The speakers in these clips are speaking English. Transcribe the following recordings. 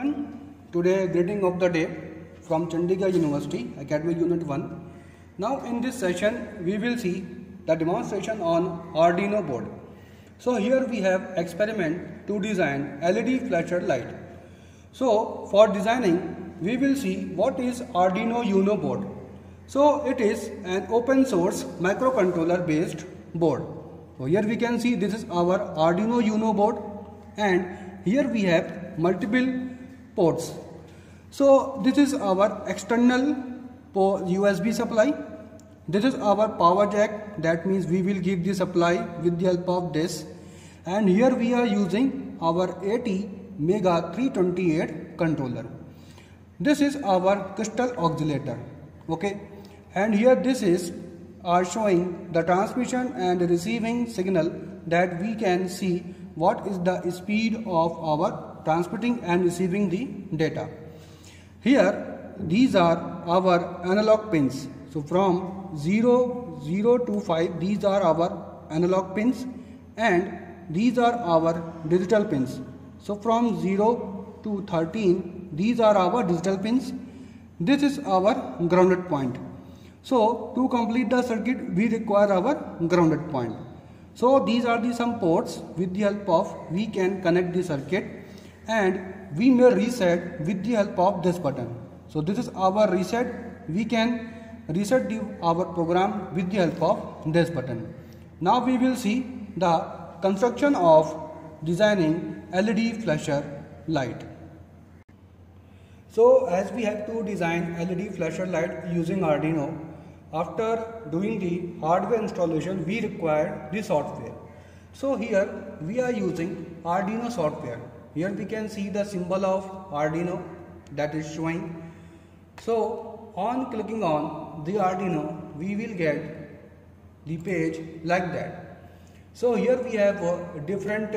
everyone. Today greeting of the day from Chandigarh University, Academic Unit 1. Now in this session we will see the demonstration on Arduino board. So here we have experiment to design LED flasher light. So for designing we will see what is Arduino Uno board. So it is an open source microcontroller based board. So here we can see this is our Arduino Uno board, and here we have multiple ports. So this is our external USB supply. This is our power jack, that means we will give the supply with the help of this. And here we are using our AT Mega 328 controller. This is our crystal oscillator. Okay, and here this is showing the transmission and receiving signal, that we can see what is the speed of our transmitting and receiving the data. Here these are our analog pins. So from 0 to 5 these are our analog pins, and these are our digital pins. So from 0 to 13 these are our digital pins. This is our grounded point. So to complete the circuit we require our grounded point. So these are the some ports with the help of we can connect the circuit, and we may reset with the help of this button. So this is our reset. We can reset our program with the help of this button. Now we will see the construction of designing LED flasher light. So as we have to design LED flasher light using Arduino, after doing the hardware installation we require the software. So here we are using Arduino software. Here we can see the symbol of Arduino that is showing. So on clicking on the Arduino we will get the page like that. So here we have different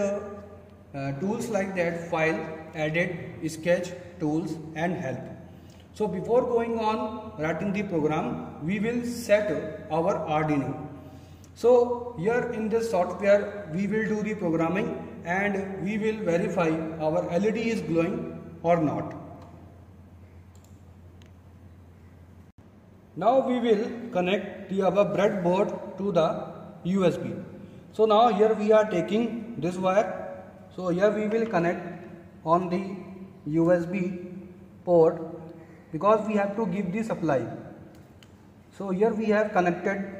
tools like that: file, edit, sketch, tools and help. So before going on writing the program, we will set our Arduino. So here in this software we will do the programming, and we will verify our LED is glowing or not. Now we will connect our breadboard to the USB. So now here we are taking this wire. So here we will connect on the USB port, because we have to give the supply. So here we have connected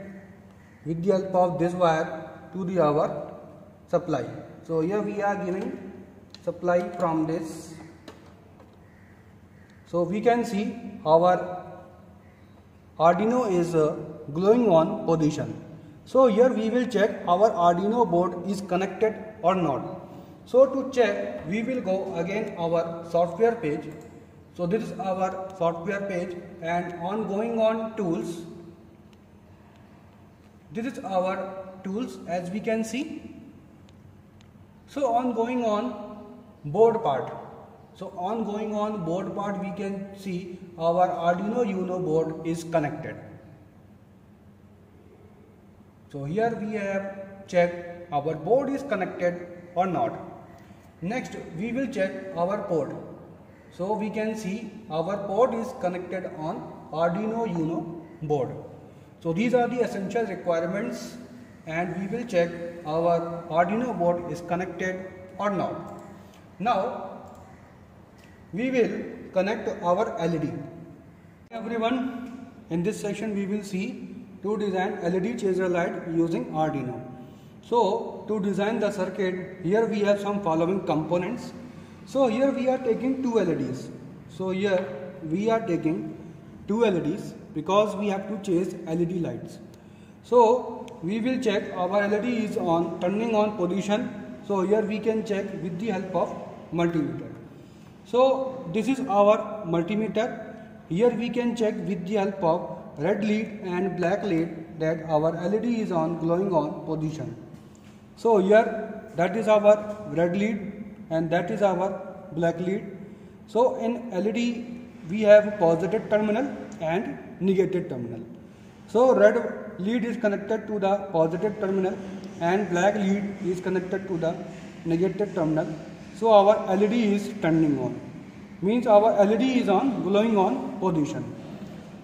with the help of this wire to our supply. So here we are giving supply from this. So we can see our Arduino is glowing on position. So here we will check our Arduino board is connected or not. So to check we will go again our software page. So this is our software page, and on going on tools, this is our tools as we can see. So on going on board part, so on going on board part we can see our Arduino Uno board is connected. So here we have checked our board is connected or not. Next we will check our port. So we can see our port is connected on Arduino Uno board. So these are the essential requirements, and we will check our Arduino board is connected or not. Now we will connect our LED. Everyone, in this section we will see to design LED chaser light using Arduino. So to design the circuit, here we have some following components. So here we are taking two LEDs. So here we are taking two LEDs because we have to chase LED lights. So we will check our LED is on turning on position. So here we can check with the help of multimeter. So this is our multimeter. Here we can check with the help of red lead and black lead that our LED is on glowing on position. So here that is our red lead and that is our black lead. So in LED we have positive terminal and negative terminal. So red lead is connected to the positive terminal and black lead is connected to the negative terminal. So our LED is turning on. means our LED is on glowing on position.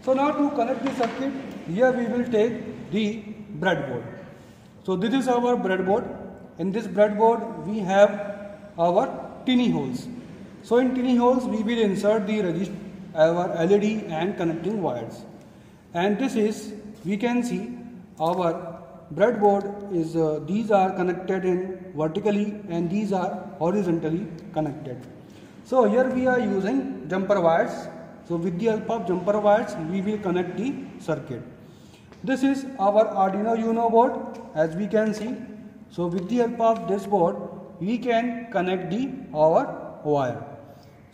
So now to connect the circuit, here we will take the breadboard. So this is our breadboard. In this breadboard we have our tiny holes. So in tiny holes we will insert the our LED and connecting wires. And this is, we can see our breadboard is these are connected in vertically and these are horizontally connected. So here we are using jumper wires. So with the help of jumper wires we will connect the circuit. This is our Arduino Uno board, as we can see. So with the help of this board we can connect our wire.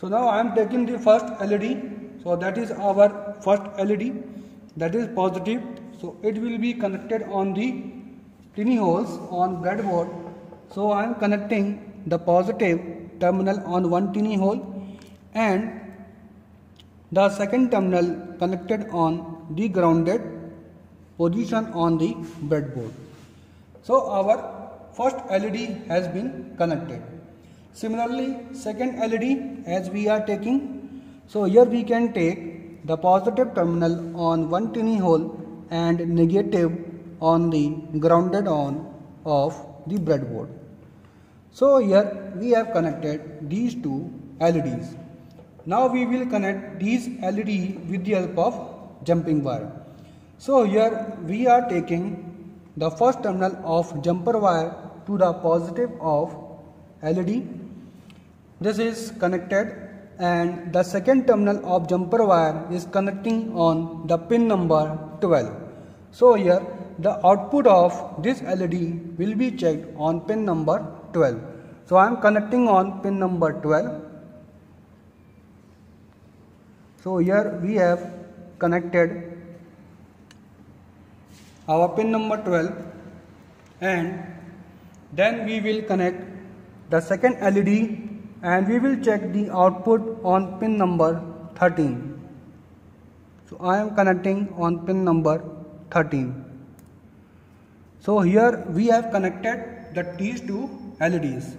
So now I am taking the first LED. So that is our first LED, that is positive. So it will be connected on the tiny holes on breadboard. So I am connecting the positive terminal on one tiny hole and the second terminal connected on the grounded position on the breadboard. So our first LED has been connected. Similarly, second LED as we are taking. So here we can take the positive terminal on one tiny hole and negative on the grounded on of the breadboard. So here we have connected these two LEDs. Now we will connect these LED with the help of jumping wire. So here we are taking the first terminal of jumper wire to the positive of LED. This is connected and the second terminal of jumper wire is connecting on the pin number 12. So here the output of this LED will be checked on pin number 12. So I am connecting on pin number 12. So here we have connected our pin number 12 and then we will connect the second LED and we will check the output on pin number 13. So I am connecting on pin number 13. So here we have connected these two LEDs.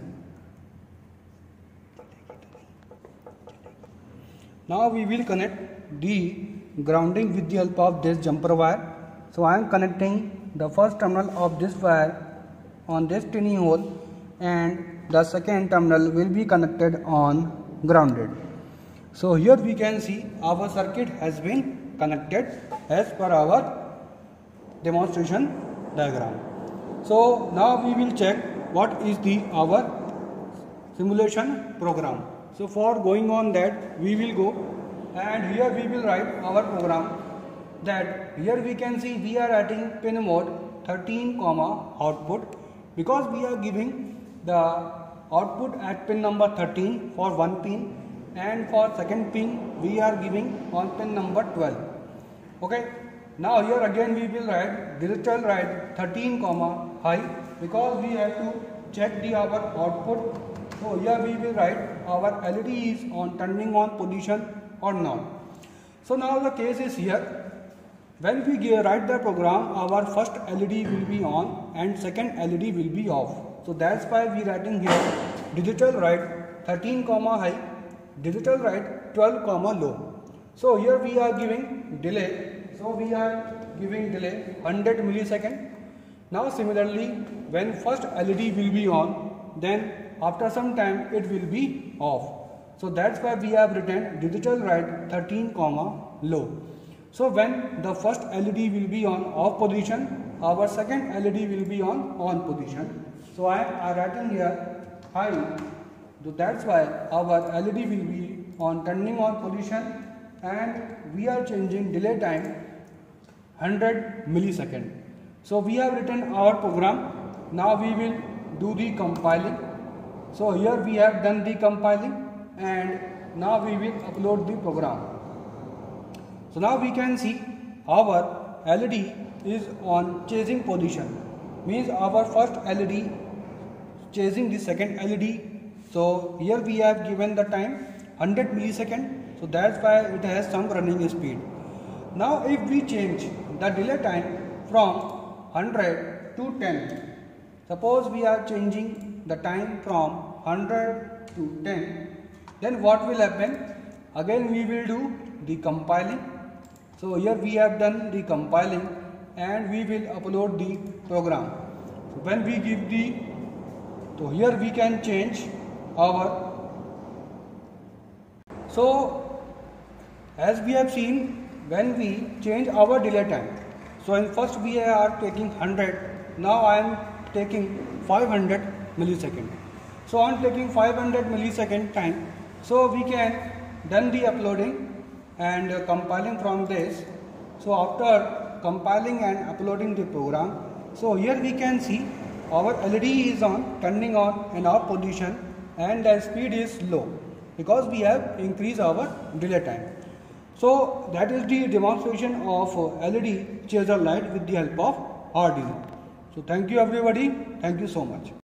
Now we will connect the grounding with the help of this jumper wire. So I am connecting the first terminal of this wire on this tiny hole and the second terminal will be connected on grounded. So here we can see our circuit has been connected as per our demonstration diagram. So now we will check what is our simulation program. So for going on that we will go and here we will write our program. That here we can see we are writing pin mode 13, output, because we are giving the output at pin number 13 for one pin and for second pin we are giving on pin number 12. Okay. Now here again we will write digital write 13, high, because we have to check our output. So here we will write our LED is on turning on position or not. So now the case is here. When we write the program, our first LED will be on and second LED will be off. So that's why we writing here digital write 13, high, digital write 12, low. So here we are giving delay. So we are giving delay 100 millisecond. Now similarly, when first LED will be on, then after some time it will be off. So that's why we have written digital write 13, low. So when the first LED will be on off position, our second LED will be on position. So I am writing here high. So that's why our LED will be on turning on position and we are changing delay time 100 millisecond. So we have written our program. Now we will do the compiling. So here we have done the compiling and now we will upload the program. So now we can see our LED is on chasing position, means our first LED chasing the second LED. So here we have given the time 100 millisecond. So that's why it has some running speed. Now if we change the delay time from 100 to 10, suppose we are changing the time from 100 to 10. Then what will happen? Again we will do the compiling. So here we have done the compiling and we will upload the program. So when we give the, so here we can change our, so as we have seen, when we change our delay time, so in first we are taking 100, now I am taking 500 millisecond. So on taking 500 millisecond time, so we can done the uploading and compiling from this. So after compiling and uploading the program, so here we can see our LED is on, turning on in our position, and the speed is low because we have increased our delay time. So that is the demonstration of LED chaser light with the help of Arduino. So thank you everybody. Thank you so much.